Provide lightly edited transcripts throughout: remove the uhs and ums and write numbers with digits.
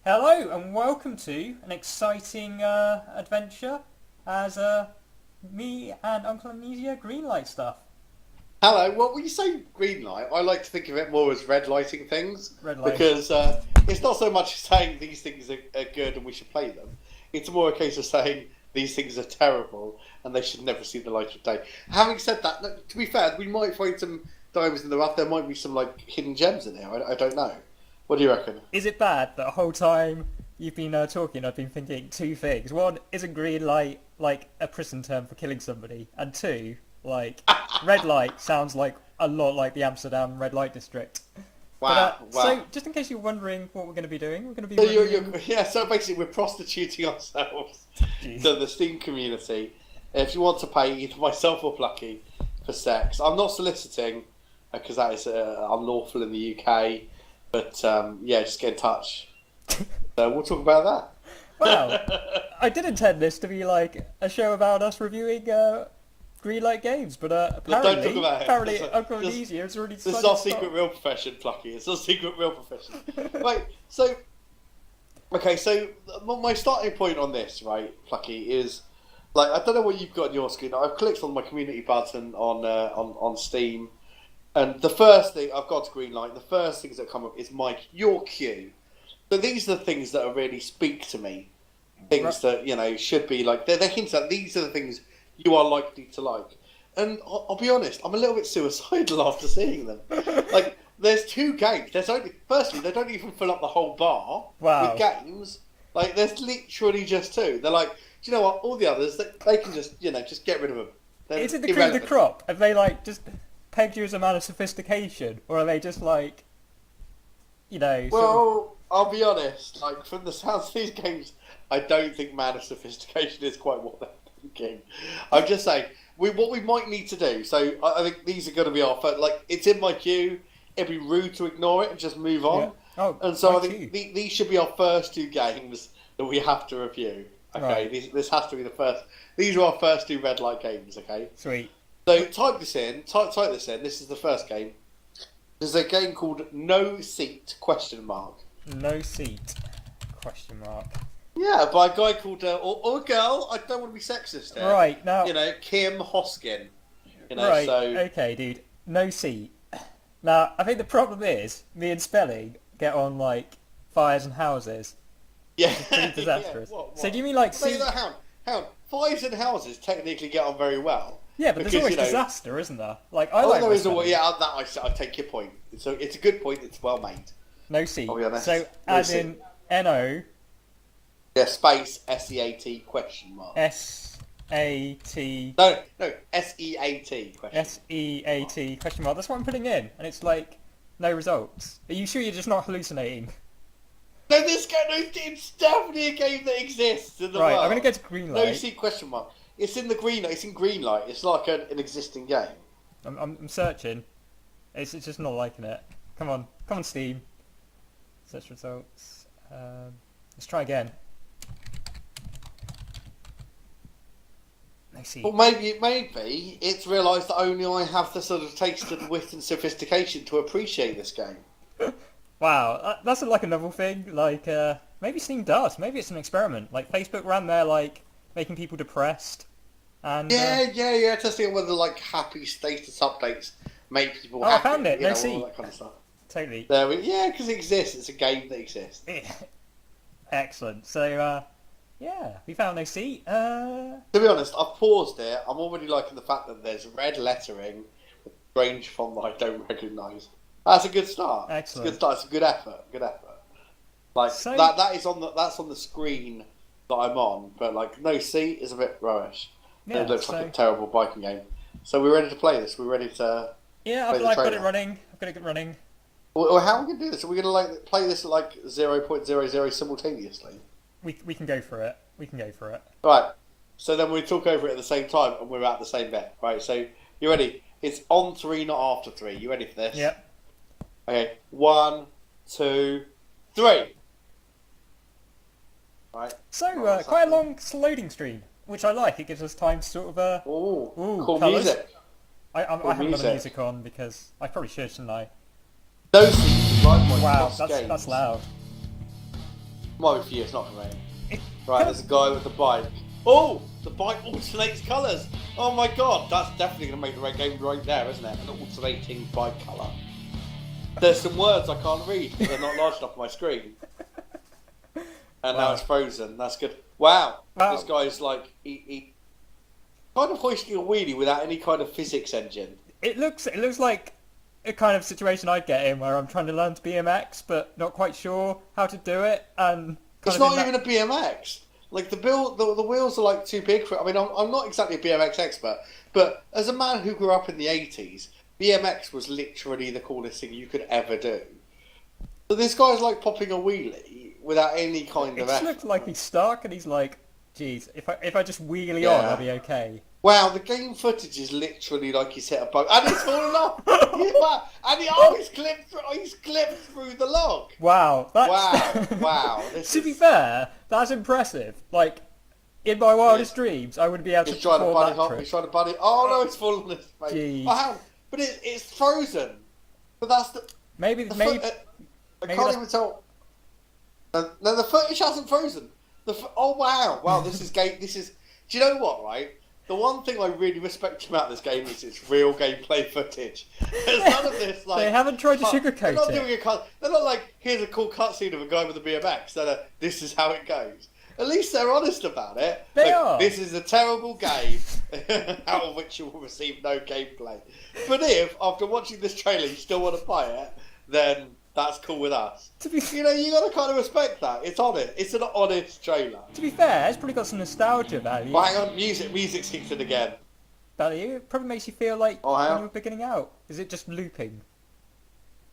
Hello and welcome to an exciting adventure as me and Uncle Amnesia greenlight stuff. Hello. Well, when you say green light, I like to think of it more as red lighting things Red light. because it's not so much saying these things are good and we should play them. It's more a case of saying these things are terrible and they should never see the light of day. Having said that, look, to be fair, we might find some diamonds in the rough. There might be some like hidden gems in there. I don't know. What do you reckon? Is it bad that the whole time you've been talking I've been thinking two things. One, is a green light like a prison term for killing somebody? And two, like red light sounds like a lot like the Amsterdam red light district. Wow, But, wow. So, just in case you're wondering what we're going to be doing, we're going to be So running... yeah, so basically we're prostituting ourselves Jeez. to the Steam community. If you want to pay either myself or Plucky for sex, I'm not soliciting because that is unlawful in the UK. But yeah, just get in touch. So we'll talk about that. Wow, I did intend this to be like a show about us reviewing greenlight games, but Don't talk about it. apparently This- Uncle this- Amnesia has already This is decided our to stop. secret real profession, Plucky. It's our secret real profession. Right, so... Okay, so my starting point on this, right, Plucky, is... Like, I don't know what you've got on your screen. I've clicked on my community button on Steam. And the first thing, I've got to greenlight, the first things that come up is your queue. So these are the things that really speak to me. Things Right. that, should be like, they're hints that these are the things you are likely to like. And I'll be honest, I'm a little bit suicidal after seeing them. Like, there's two games. Firstly, they don't even fill up the whole bar Wow. with games. Like, there's literally just two. They're like, do you know what? All the others, they can just, just get rid of them. They're Is it the cream of the irrelevant. crop? Have they like just pegged you as a man of sophistication, or are they just like, sort of... Well, I'll be honest. Like from the sounds of these games, I don't think man of sophistication is quite what they're thinking. I'm just saying, what we might need to do. So I think these are going to be our first. Like it's in my queue. It'd be rude to ignore it and just move on. Yeah. Oh, And so I my think queue. these should be our first two games that we have to review. Okay, Right. this has to be the first. These are our first two red light games. Okay. Sweet. So type this in. Type this in. This is the first game. There's a game called No Seat ? No seat? Question mark. Yeah, by a guy called or a girl. I don't want to be sexist here. Right now. Kim Hoskin. Right. So Okay, dude. No seat. Now, I think the problem is me and spelling get on like fires and houses. yeah, Pretty disastrous. Yeah, what? So do you mean like Say seat? that, Hound. Fires and houses technically get on very well. Yeah, but there's Because, always disaster, isn't there? Like I like there my is a spelling. yeah. I take your point. So it's a good point. It's well made. No seat. I'll be honest. So No as seat. in N-O Yeah, space SEAT ? S-A-T No, SEAT ? S-E-A-T question mark. That's what I'm putting in, and it's like no results. Are you sure you're just not hallucinating? No, this game. No, it's definitely a game that exists in the Right, world. I'm gonna go to green No light. seat ? It's in the green. It's in green light. It's like an existing game. I'm searching. It's just not liking it. Come on, Steam. Search results. Let's try again. No seat. Well, maybe it's realised that only I have the sort of taste and wit and sophistication to appreciate this game. Wow, that's like a novel thing. Like maybe Steam does. Maybe it's an experiment. Like Facebook ran there, like making people depressed. And Yeah. Testing out whether like happy status updates make people Oh, I happy. found it. No All seat. that kind of stuff. totally. Yeah, because it exists. It's a game that exists. Excellent. So yeah, we found no seat. To be honest, I've paused it. I'm already liking the fact that there's red lettering with strange font that I don't recognise. That's a good start. Excellent. It's a good start. It's a good effort. Like So- that's on the screen that I'm on, but like no seat is a bit rubbish. Yeah, It looks so- like a terrible biking game. So we're ready to play this. We're ready to. Yeah, Play the I've got it trailer. running. I've got it running. Well, how are we gonna do this? Are we gonna like play this at like 0.00 simultaneously? We can go for it. We can go for it. Right. So then we talk over it at the same time, and we're at the same bit. Right. So you ready? It's on 3, not after 3. You ready for this? Yep. Okay. 1, 2, 3. Right. So what's quite a happening? long loading screen, which I like. It gives us time to sort of Ooh. Ooh, Cool colours. music. I Cool haven't got the music. music on because I probably should, shouldn't I? Those things like my Wow, Plus that's games. loud. Might be for you, it's not for me. It Right, kind there's a guy with the bike. Oh, the bike alternates colours. Oh my god, that's definitely going to make the red game right there, isn't it? An alternating bike colour. There's some words I can't read because they're not large enough on my screen. And now it's frozen. That's good. Wow. This guy's like he kind of hoisting a wheelie without any kind of physics engine. It looks like a kind of situation I'd get in where I'm trying to learn to BMX but not quite sure how to do it, and it's not even a BMX. Like the wheels are like too big for it. I mean, I'm not exactly a BMX expert, but as a man who grew up in the 80s, BMX was literally the coolest thing you could ever do. So this guy's like popping a wheelie without any kind of effort. It looks like he's stuck, and he's like, "Geez, if I just wheelie on, I'll be okay." Wow, the game footage is literally like he's hit a bug, and he's fallen off. And he's clipped through the log. Wow, Wow. To be fair, that's impressive. Like, in my wildest dreams, I wouldn't be able to perform that trick. He's trying to bunny. Oh no, it's fallen on his face. Jeez. But it's frozen. But that's the maybe I can't even tell. No, the footage hasn't frozen. Oh wow, this is game. This is. Do you know what? Right, the one thing I really respect about this game is its real gameplay footage. There's none of this like. They haven't tried to sugarcoat they're not it. Doing a cut. They're not like, here's a cool cutscene of a guy with a BMX. This is how it goes. At least they're honest about it. They are. This is a terrible game, out of which you will receive no gameplay. But if, after watching this trailer, you still want to buy it, then that's cool with us. You got to kind of respect that. It's honest. It's an honest trailer. To be fair, it's probably got some nostalgia value. Well, hang on, music's kicked in again. Value. It probably makes you feel like when you were beginning out. Is it just looping?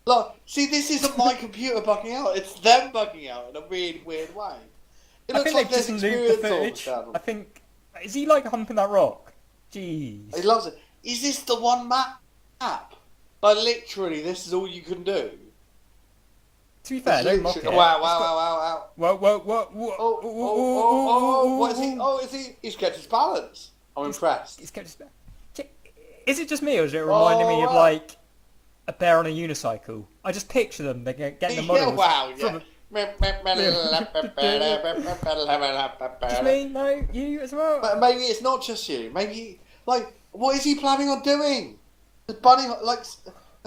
Look, see, this isn't my computer bugging out. It's them bugging out in a really weird way. It looks like there's experience all the channel. I think... Is he like humping that rock? Jeez. He loves it. Is this the one map? Like, literally, this is all you can do. To be fair, don't mock it. Wow. Whoa. What is he? Oh, is he? He's kept his balance. I'm impressed. He's kept his balance. Is it just me, or is it reminding me of, like, a bear on a unicycle? I just picture them, they're getting the models. Just me? No? You as well? But maybe it's not just you. Maybe, like, what is he planning on doing? The bunny, like,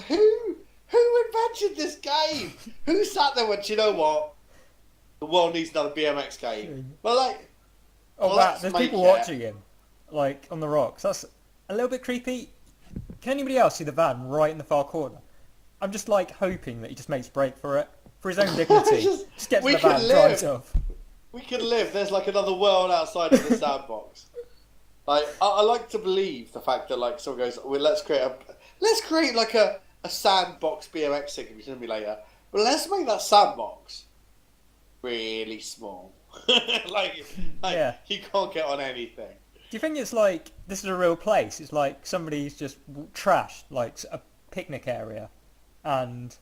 who invented this game? Who sat there and went, you know what? The world needs another BMX game. But like, wow, there's people watching him, like, on the rocks. That's a little bit creepy. Can anybody else see the van right in the far corner? I'm just like hoping that he just makes break for it, for his own dignity. just gets in the van, drives off. We can live. There's like another world outside of the sandbox. Like, I like to believe the fact that like someone goes, well, let's create like a sandbox BMX simulator, but let's make that sandbox really small. like you can't get on anything. Do you think it's like this is a real place? It's like somebody's just trashed like a picnic area, and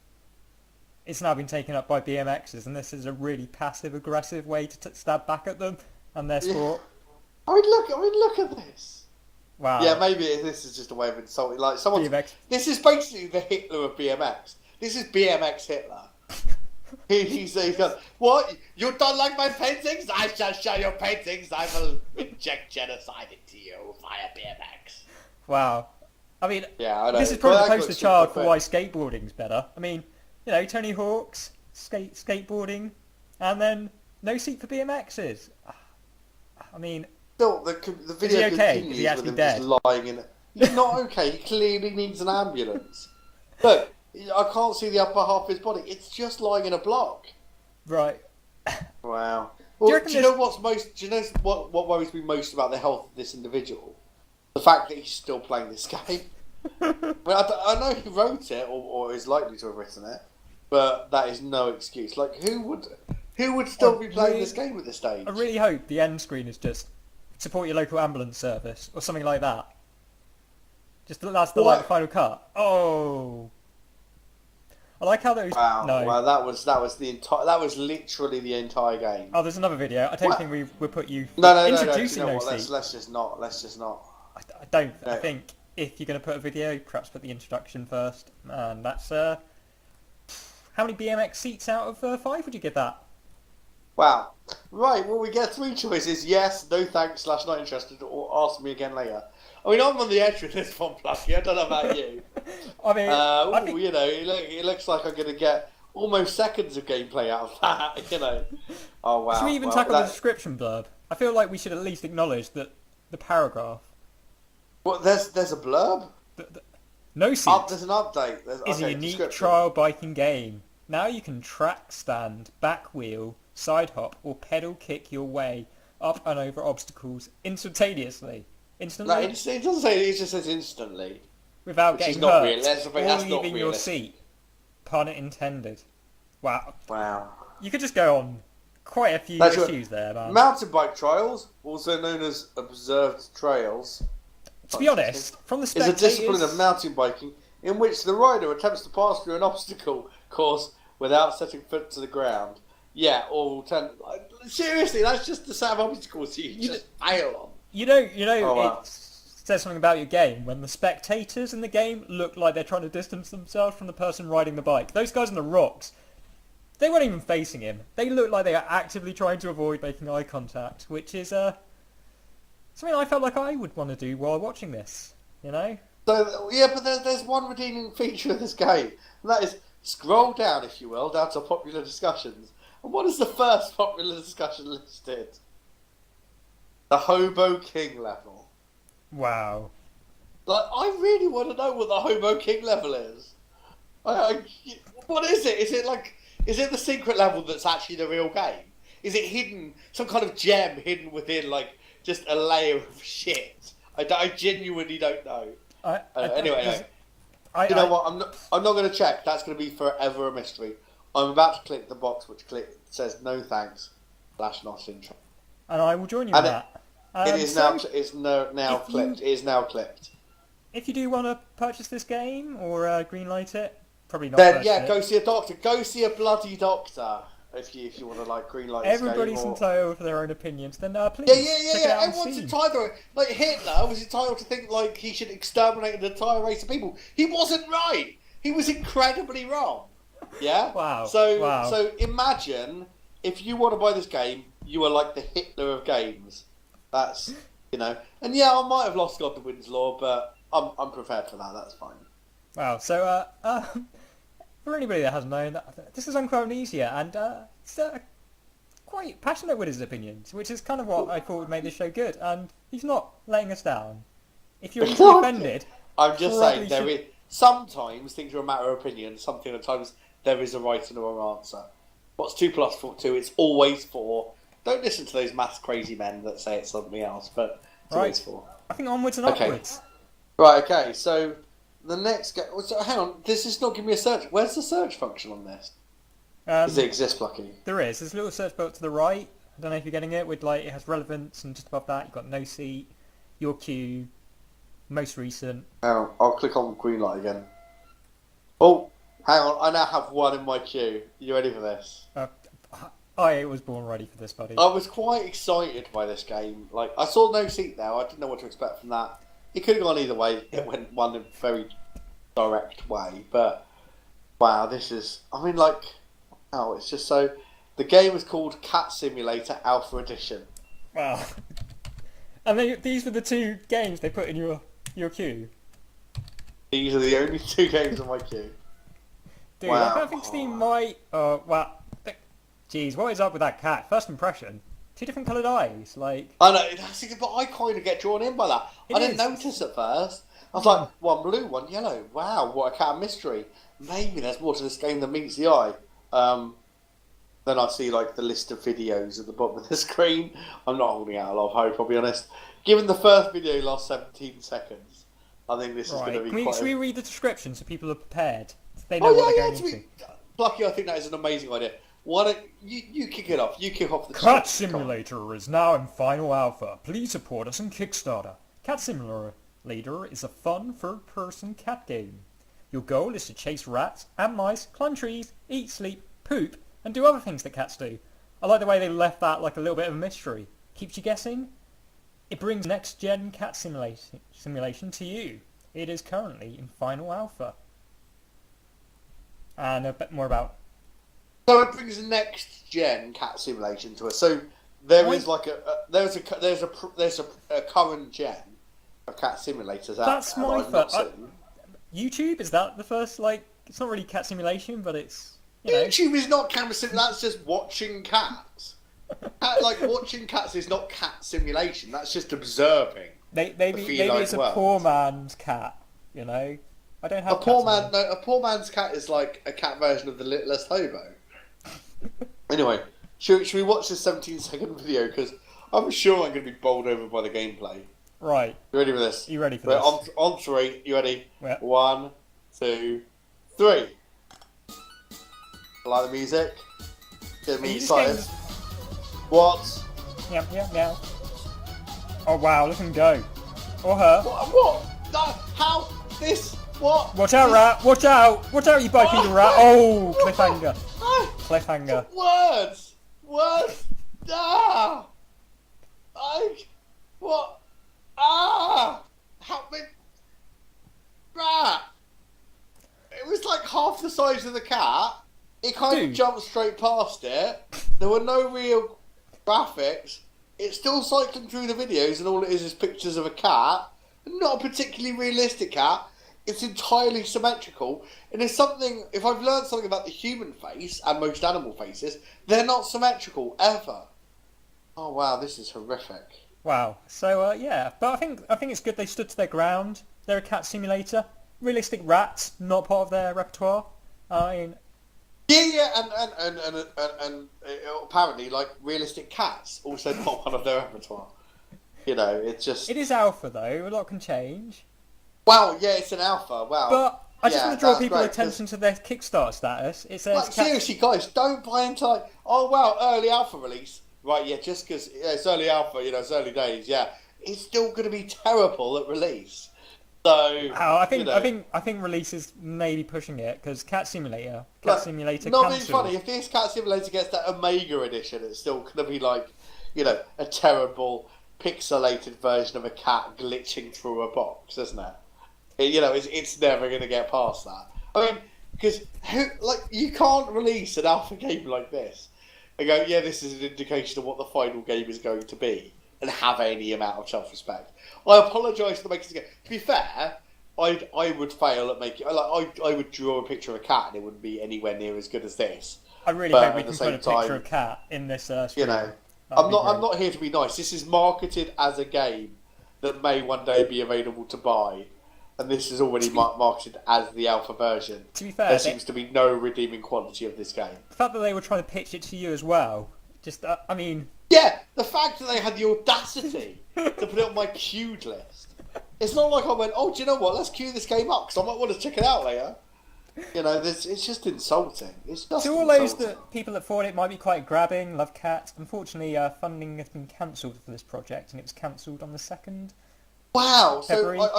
it's now been taken up by BMXers, and this is a really passive-aggressive way to stab back at them and their sport. I mean, look at this. Wow. Yeah, maybe this is just a way of insulting. Like someone. This is basically the Hitler of BMX. This is BMX Hitler. He's gone, what? You don't like my paintings? I shall show your paintings. I will inject genocide into you via BMX. Wow. I mean, I know. This is probably the poster child for why skateboarding's better. I mean, Tony Hawk's skateboarding, and then no seat for BMXs. I mean... Still, the video continues Is he actually with him dead? just lying in it. He's not okay. He clearly needs an ambulance. Look, I can't see the upper half of his body. It's just lying in a block. Right. Wow. Well, do you know what worries me most about the health of this individual? The fact that he's still playing this game. I mean, I know he wrote it, or is likely to have written it, but that is no excuse. Like, who would still be playing this game at this stage? I really hope the end screen is just support your local ambulance service or something like that. Just that's the final cut. Oh, I like how those. Wow! That was literally the entire game. Oh, there's another video. I don't think we put you introducing those seats. Let's just not. I don't. No. I think if you're going to put a video, perhaps put the introduction first. And that's how many BMX seats out of 5 would you give that? Wow. Right, well, we get three choices: yes, no thanks, slash not interested, or ask me again later. I mean, I'm on the edge with this one, Plucky. I don't know about you. I mean, I think You know, it looks like I'm going to get almost seconds of gameplay out of that, you know. Oh, should we wow. even Well, tackle the description blurb? I feel like we should at least acknowledge that the paragraph. there's a blurb? The No Seat There's an update. is a Okay, unique description. trial biking game. Now you can track, stand, back wheel, side hop, or pedal kick your way up and over obstacles instantaneously. No, Instantly, it doesn't say, it just says instantly. without Which is getting not hurt, real. That's or not leaving your realistic. seat. Pun intended. Wow. Wow. You could just go on quite a few That's issues there, man. Mountain bike trials, also known as observed trails, To be honest, from the is a spectators... discipline of mountain biking in which the rider attempts to pass through an obstacle course without setting foot to the ground. Yeah, or seriously, that's just the set of obstacles you just fail on. You know, Oh, wow. it says something about your game when the spectators in the game look like they're trying to distance themselves from the person riding the bike. Those guys on the rocks, they weren't even facing him. They look like they are actively trying to avoid making eye contact, which is something I felt like I would want to do while watching this, you know? So yeah, but there's one redeeming feature of this game, and that is scroll down, if you will, down to popular discussions. And what is the first popular discussion listed? The Hobo King level. Wow. Like, I really want to know what the Hobo King level is. What is it? Is it the secret level that's actually the real game? Is it hidden, some kind of gem hidden within, like, just a layer of shit? I genuinely don't know. Anyway, you know what? I'm not going to check. That's going to be forever a mystery. I'm about to click the box which says no thanks / not interested. And I will join you in that. It is so now clipped. It is now clipped. If you do want to purchase this game or greenlight it, probably not. Then purchase yeah, it. go see a doctor. Go see a bloody doctor if you want to like greenlight. Everybody's this game, entitled to their own opinions. Then please Yeah. check it out on Everyone's Steam. entitled. Like Hitler was entitled to think like he should exterminate an entire race of people. He wasn't right. He was incredibly wrong. Yeah. Wow. So imagine if you want to buy this game, you are like the Hitler of games. That's And yeah, I might have lost God to Wind's Law, but I'm prepared for that. That's fine. Wow. So for anybody that hasn't known, this is Uncle Amnesia, and he's quite passionate with his opinions, which is kind of what I thought would make this show good. And he's not letting us down. If you're easily offended, I'm just saying sometimes things are a matter of opinion. Sometimes there is a right and a wrong answer. What's 2 + 2? It's always 4. Don't listen to those maths crazy men that say it's something else, but it's always 4. I think onwards and Okay. upwards. Right, okay, so the next game... So, hang on, this is not giving me a search. Where's the search function on this? Does it exist, Plucky? There is. There's a little search bar to the right. I don't know if you're getting it. With it has relevance, and just above that you've got no seat, your queue, most recent. Hang on, I'll click on Greenlight again. Oh, hang on, I now have one in my queue. You ready for this? I was born ready for this, buddy. I was quite excited by this game. Like, I saw no seat there. I didn't know what to expect from that. It could have gone either way. It went one very direct way. But, wow, this is... I mean, like... Oh, it's just so... The game is called Cat Simulator Alpha Edition. Wow. And these were the 2 games they put in your queue? These are the only 2 games on my queue. Dude, Wow. I don't think Steam might... wow. Jeez, what is up with that cat? First impression. 2 different coloured eyes, like... I know, but I kind of get drawn in by that. I didn't notice at first. I was like, one blue, one yellow. Wow, what a cat of mystery. Maybe there's more to this game than meets the eye. Then I see like the list of videos at the bottom of the screen. I'm not holding out a lot of hope, I'll be honest. Given the first video lasts 17 seconds, I think this is going to be Should we read the description so people are prepared? So they know what they're going into. Lucky, I think that is an amazing idea. Why don't you kick it off? You kick off the Cat Simulator is now in final alpha. Please support us on Kickstarter. Cat Simulator is a fun third-person cat game. Your goal is to chase rats and mice, climb trees, eat, sleep, poop, and do other things that cats do. I like the way they left that like a little bit of a mystery. Keeps you guessing. It brings next-gen cat simulation to you. It is currently in final alpha. And a bit more about So it brings the next gen cat simulation to us. So there is like there's a current gen of cat simulators out That's there my that I've not first. seen. YouTube, is that the first, like, it's not really cat simulation, but it's, you know. YouTube is not camera sim. That's just watching cats. Like watching cats is not cat simulation. That's just observing. Maybe it's a poor man's cat, you know. I don't have a poor cats man. No, a poor man's cat is like a cat version of the Littlest Hobo. Anyway, should we watch this 17-second video? Because I'm sure I'm going to be bowled over by the gameplay. Right. You ready for this? You ready for this? On three. You ready? Yeah. 1, 2, 3. I like the music. Get me excited. What? Yeah. Oh wow, look at him go. Or her. What? No, how? This? What? Watch out, rat! Watch out! Watch out, you bipedal rat! Oh, cliffhanger. Cliffhanger. Words! Ah! What? Ah! Help me! Rat! It was like half the size of the cat. It kind of jumped straight past it. There were no real graphics. It's still cycling through the videos, and all it is pictures of a cat. Not a particularly realistic cat. It's entirely symmetrical, and it's something. If I've learned something about the human face and most animal faces, they're not symmetrical ever. Oh wow, this is horrific. Wow. So yeah, but I think it's good they stood to their ground. They're a cat simulator. Realistic rats, not part of their repertoire. I mean. Yeah, and apparently, like realistic cats, also not one of their repertoire. You know, it's just. It is alpha though. A lot can change. Wow, yeah, it's an alpha. Wow. But I just want to draw people's attention to their Kickstarter status. It says like, seriously, guys, don't buy into like, oh wow, early alpha release. Right, yeah, just because it's early alpha, you know, it's early days. Yeah, it's still going to be terrible at release. So I think release is maybe pushing it because Cat Simulator. Not being funny. If this Cat Simulator gets that Omega edition, it's still going to be like, you know, a terrible pixelated version of a cat glitching through a box, isn't it? You know, it's never going to get past that. I mean, because you can't release an alpha game like this and go, yeah, this is an indication of what the final game is going to be, and have any amount of self-respect. I apologise for the makers of the game. To be fair, I would fail at making. I would draw a picture of a cat and it wouldn't be anywhere near as good as this. I really hope we can put a picture of a cat in this. You know, I'm not here to be nice. This is marketed as a game that may one day be available to buy, and this is already marketed as the alpha version. To be fair, there seems to be no redeeming quality of this game. The fact that they were trying to pitch it to you as well, just I mean. Yeah, the fact that they had the audacity to put it on my queued list. It's not like I went, oh, do you know what? Let's queue this game up because I might want to check it out later. You know, it's just insulting. It's just to all those people that thought it might be quite grabbing, love cats. Unfortunately, funding has been cancelled for this project, and it was cancelled on the 2nd. Wow! February, so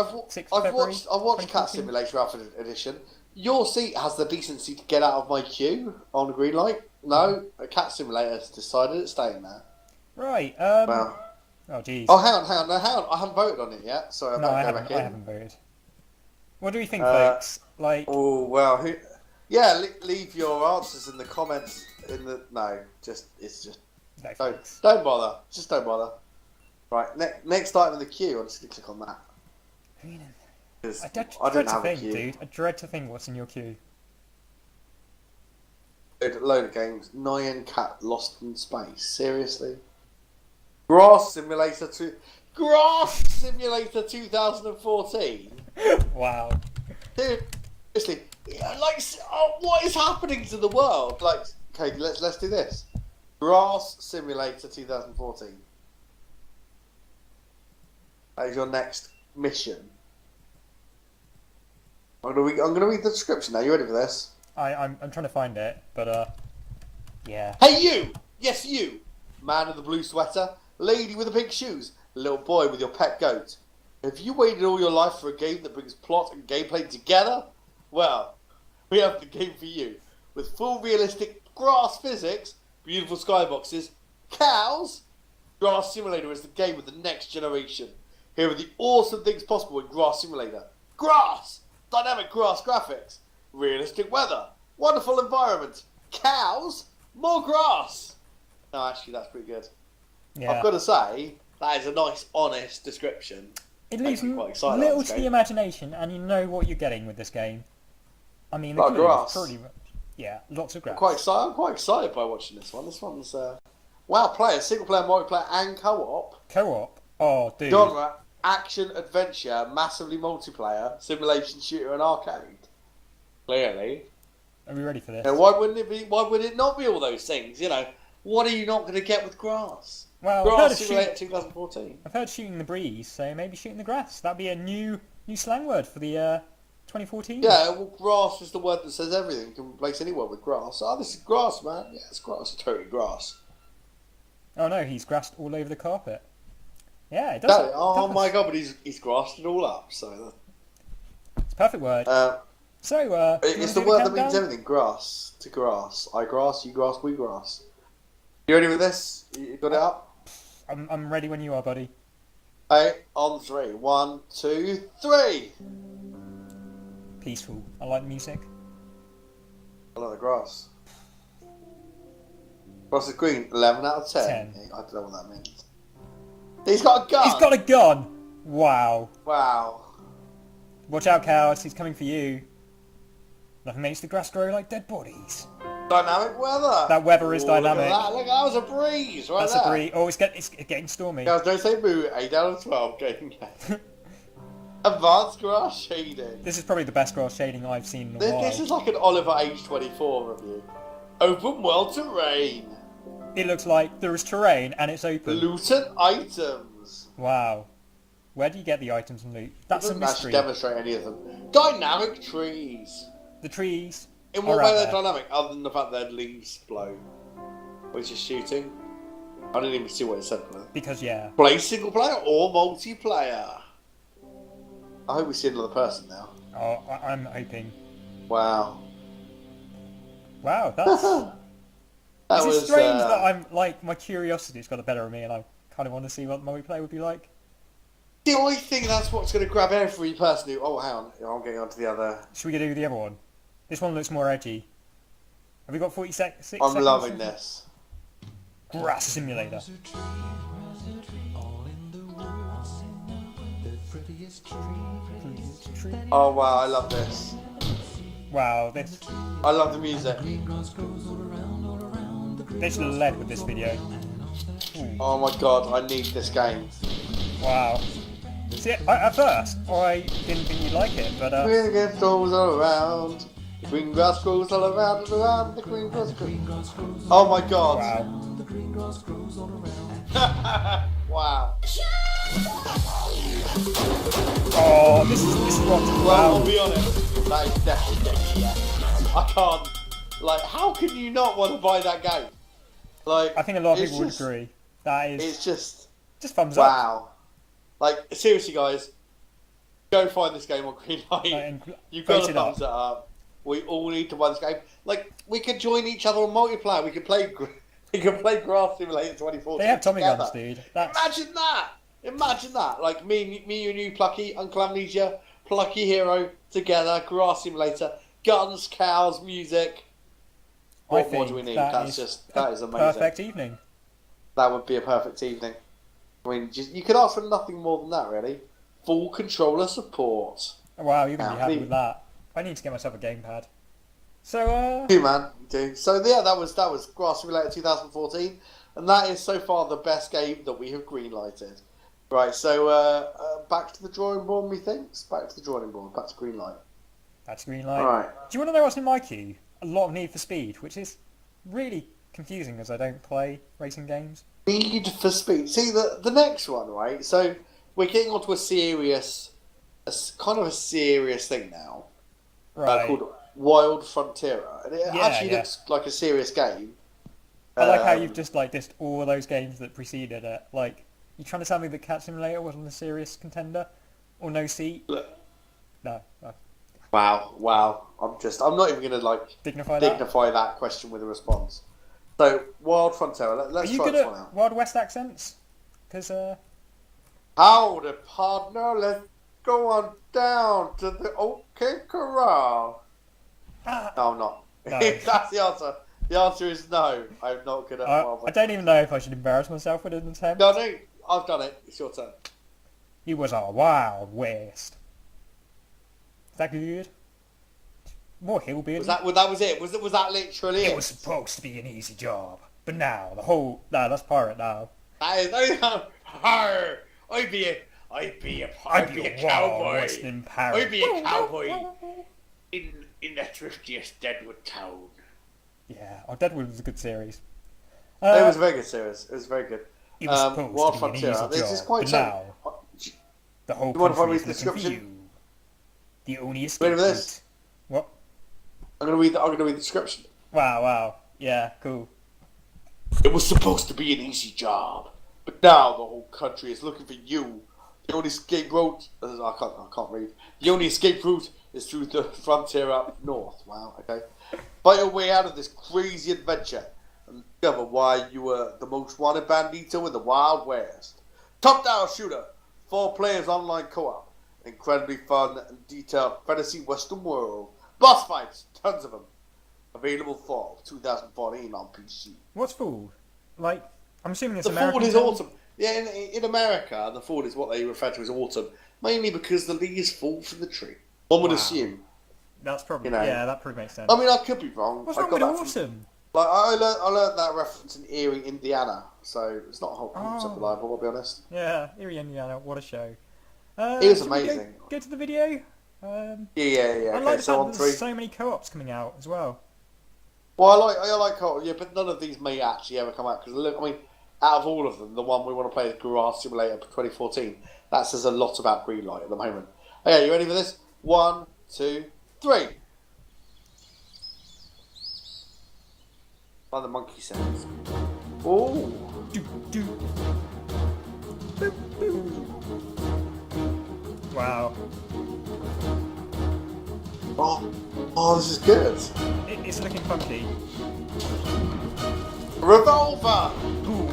I've watched Cat Simulator Alpha Edition. Your seat has the decency to get out of my queue on a green light. No, a Cat Simulator has decided it's staying there. Right. Well. Oh, jeez. Oh, hang on. I haven't voted on it yet, so I haven't voted. What do we think, folks? Like. Oh well, leave your answers in the comments. No, don't bother. Just don't bother. Right, next item in the queue. I'm just gonna click on that. I dread to think, dude. I dread to think what's in your queue. Load of games. Nyan Cat Lost in Space. Seriously. Grass Simulator 2014. Wow. Seriously, what is happening to the world? Like, okay, let's do this. Grass Simulator 2014. That is your next mission. I'm gonna read the description now. You ready for this? I'm trying to find it, but yeah. Hey you! Yes you! Man in the blue sweater, lady with the pink shoes, little boy with your pet goat. Have you waited all your life for a game that brings plot and gameplay together? Well, we have the game for you. With full realistic grass physics, beautiful skyboxes, cows, Grass Simulator is the game of the next generation. Here are the awesome things possible in Grass Simulator. Grass! Dynamic grass graphics, realistic weather, wonderful environment, cows, more grass. No, actually, that's pretty good. Yeah. I've got to say, that is a nice, honest description. It leaves Makes me quite excited little about this to the game. imagination, and you know what you're getting with this game. I mean, the Lot of clue is grass. pretty much... Yeah, lots of grass. I'm quite excited by watching this one. This one's wow, players, single player, multiplayer, and co-op. Co-op? Oh, dude. Genre: action, adventure, massively multiplayer, simulation, shooter, and arcade. Clearly. Are we ready for this? Now, why wouldn't it be? Why would it not be all those things? You know, what are you not going to get with grass? Well, Grass Simulator 2014. I've heard shooting the breeze, so maybe shooting the grass. That'd be a new slang word for the 2014. Yeah, well, grass is the word that says everything. You can replace any word with grass. Oh, this is grass, man. Yeah, it's grass. It's totally grass. Oh no, he's grassed all over the carpet. Yeah, it does. No, oh my god, but he's grassed it all up. So it's a perfect word. it's the word that means everything. Grass to grass. I grass, you grass, we grass. You ready with this? You got it up? I'm ready when you are, buddy. Hey, on 3. 1, 2, 3. Peaceful. I like the music. I like the grass. Grass is green. 11 out of 10. 10. I don't know what that means. He's got a gun. He's got a gun. Wow. Wow. Watch out, cows. He's coming for you. Nothing makes the grass grow like dead bodies. Dynamic weather. That weather is dynamic. Look, that was a breeze right That's there. a breeze. Oh, it's getting stormy. Guys, don't say boo. 8 out of 12. Game. Advanced grass shading. This is probably the best grass shading I've seen in a while. This is like an Oliver Age 24 review. Open world terrain. It looks like there is terrain and it's open. Loot and items. Wow. Where do you get the items and loot? That's a Doesn't mystery. actually demonstrate any of them. Dynamic trees. The trees. In what are way out they're there. dynamic, other than the fact their leaves blow? Which is shooting? I didn't even see what it said for that. Because, yeah. Play single player or multiplayer? I hope we see another person now. Oh, I'm hoping. Wow. Wow, that's... That Is it strange that I'm, like, my curiosity's got the better of me and I kind of want to see what multiplayer would be like? See, I think that's what's going to grab every person who... Oh, hang on. I'm getting on to the other... Should we do the other one? This one looks more edgy. Have we got 46 seconds? I'm loving this. Grass Simulator. Oh, wow. I love this. Wow, this I love the music. led with this video. Oh, my God. I need this game. Wow. See, at first, I didn't think you'd like it, but Green grass grows all around. The green grass grows all around and around. The green grass grows. Oh, my God. wow. Wow. Oh, this is rotten. Well, Wow. I'll be honest, that is definitely getting me. I can't. Like, how can you not want to buy that game? Like, I think a lot of it's people just- would agree. That is It's just thumbs up. wow. Like, seriously, guys, go find this game on Greenlight. And You've got vote to it up. thumbs it up. We all need to buy this game. Like, we could join each other on multiplayer. We could play. We could play Grass Simulator 2014. They have Tommy together. guns, dude. That's Imagine that! Imagine that! Like me, you and you, Plucky, Uncle Amnesia, Plucky Hero, together, Grass Simulator, guns, cows, music. What more do we need? That is amazing. Perfect evening. That would be a perfect evening. I mean, you could ask for nothing more than that, really. Full controller support. Wow, you're gonna be happy me- with that. I need to get myself a gamepad. So, Do man, do. So yeah, that was Grass Simulator 2014, and that is so far the best game that we have greenlighted. Right, so back to the drawing board, methinks. Back to the drawing board. Back to Greenlight. that's green light. All right. Do you want to know what's in my queue? A lot of Need for Speed, which is really confusing as I don't play racing games. Need for Speed. See the next one, right? So we're getting onto a kind of a serious thing now. Right. Called Wild Frontiera, and it Yeah, actually yeah. looks like a serious game. I like how you've just dissed all those games that preceded it. Like, you trying to tell me that Cat Simulator wasn't a serious contender? Or No Seat? Look. No. Wow. I'm not even gonna Dignify that question with a response. So Wild Frontiera. Are Let's you try good this one at out. Wild West accents? Because, Howdy, partner. Let's go on down to the OK Corral. Ah. No, I'm not. No. That's the answer. The answer is no. I'm not good at Marvel. I don't even know if I should embarrass myself with an attempt. No, I've done it. It's your turn. It was a Wild West. Is that good? More hillbilly. That was it? Was that literally it? It was supposed to be an easy job, but now the whole that's pirate now. That is Arr! I'd be a cowboy. I'd be a cowboy in the thriftiest Deadwood town. Yeah, Deadwood was a good series. It was a very good series. It was very good. It was supposed Wild to be Frontier. an easy This job, is quite but now the whole you want to country find me is the looking for description? you. The only escape Ready for this? route. What? I'm gonna read the description. Wow. Yeah, cool. It was supposed to be an easy job, but now the whole country is looking for you. The only escape route I can't read. The only escape route is through the frontier up north. Wow, okay. Fight your way out of this crazy adventure and discover why you were the most wanted bandito in the Wild West. Top-down shooter, 4 players online co-op, incredibly fun and detailed fantasy western world. Boss fights, tons of them. Available fall 2014 on PC. What's Fool? Like, I'm assuming it's The American. Ford is term? autumn. Yeah, in America, the Ford is what they refer to as autumn, mainly because the leaves fall from the tree. One would assume. That's probably that probably makes sense. I mean, I could be wrong. What's I wrong got with that from- autumn? Like I learned that reference in Erie, Indiana, so it's not 100% reliable. I'll be honest. Yeah, Erie, Indiana, what a show. It was should we amazing. Go to the video. Yeah. I Okay, like the so fact on that 3. there's so many co-ops coming out as well. Well, I like co-op, yeah, but none of these may actually ever come out because look, I mean, out of all of them, the one we want to play, the Garage Simulator 2014, that says a lot about Greenlight at the moment. Okay, you ready for this? 1, 2, 3. By the monkey sounds. Oh. Do. Boop, boop. Wow. Oh, this is good. It's looking funky. Revolver. Ooh.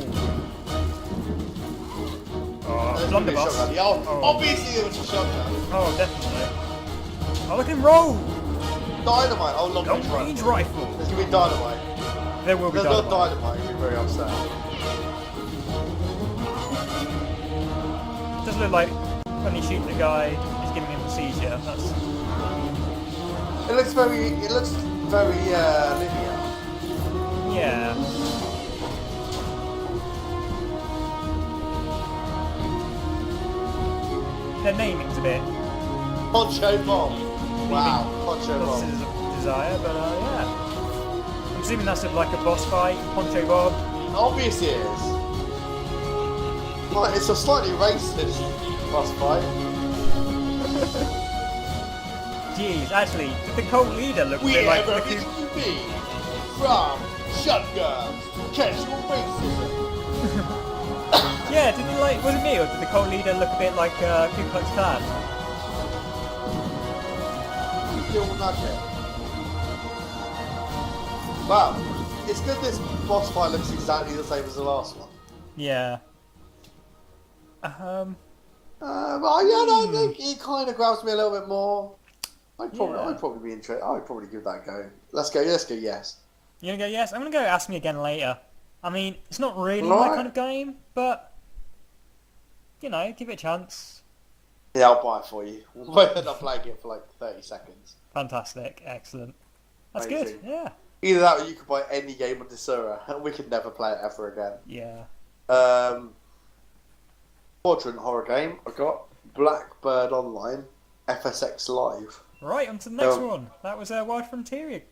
Oh, There's gonna be a blunderbuss. shotgun. Yeah, obviously there was a shotgun. Oh, definitely. Oh, look at him roll! Dynamite. Oh, long range Long range rifle. rifle. There's gonna be dynamite. There will be There's no dynamite. dynamite. You'll be very upset. It does look like when you shoot the guy, he's giving him a seizure. That's... It looks very linear. Yeah. Their naming's a bit... Poncho Bob. Wow, Poncho Lost Bob. his desire, but yeah. I'm assuming that's like a boss fight, Poncho Bob. Obviously it is. Like, it's a slightly racist boss fight. Jeez, actually, did the cult leader look a We bit like ever the visit you be from shotguns to casual racism. Yeah, did it like, was it me, or did the cult leader look a bit like Ku Klux Klan? Little nugget. Wow, it's good this boss fight looks exactly the same as the last one. Yeah. But yeah, no, I think it kind of grabs me a little bit more. I'd probably be interested. I'd probably give that a go. Let's go. Yes. You gonna go yes? I'm gonna go ask me again later. I mean, it's not really Right. my kind of game, but you know, give it a chance. Yeah, I'll buy it for you. We'll end up playing it for like 30 seconds. Fantastic, excellent. That's Amazing. good. Yeah. Either that or you could buy any game on Desura and we could never play it ever again. Yeah. Quadrant horror game. I got Blackbird Online, FSX Live. Right, on to the next one. That was Wild Frontier.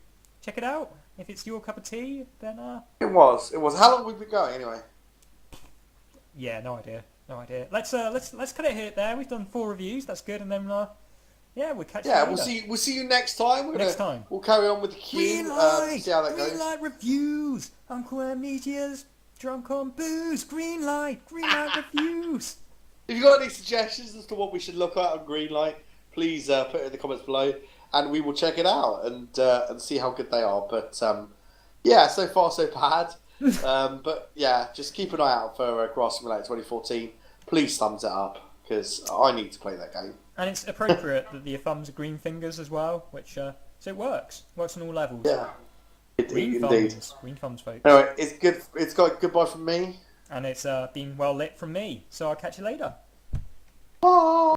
Check it out. If it's your cup of tea, then It was. How long have we been going anyway? yeah, no idea. Let's cut it here there. We've done 4 reviews. That's good, and then yeah, we'll catch you Yeah, later. we'll see you next time. Next time. We'll carry on with the queue. See how that goes. Greenlight reviews. Uncle Amnesia's drunk on booze. Greenlight reviews. If you've got any suggestions as to what we should look at on Greenlight, please put it in the comments below, and we will check it out and see how good they are. But yeah, so far so bad. But yeah, just keep an eye out for Grass Simulator 2014. Please thumbs it up because I need to play that game. And it's appropriate that the thumbs are green fingers as well, which so it works. Works on all levels. Yeah. Indeed. Green thumbs, folks. Anyway, it's good. It's got goodbye from me. And it's been well lit from me. So I'll catch you later. Bye.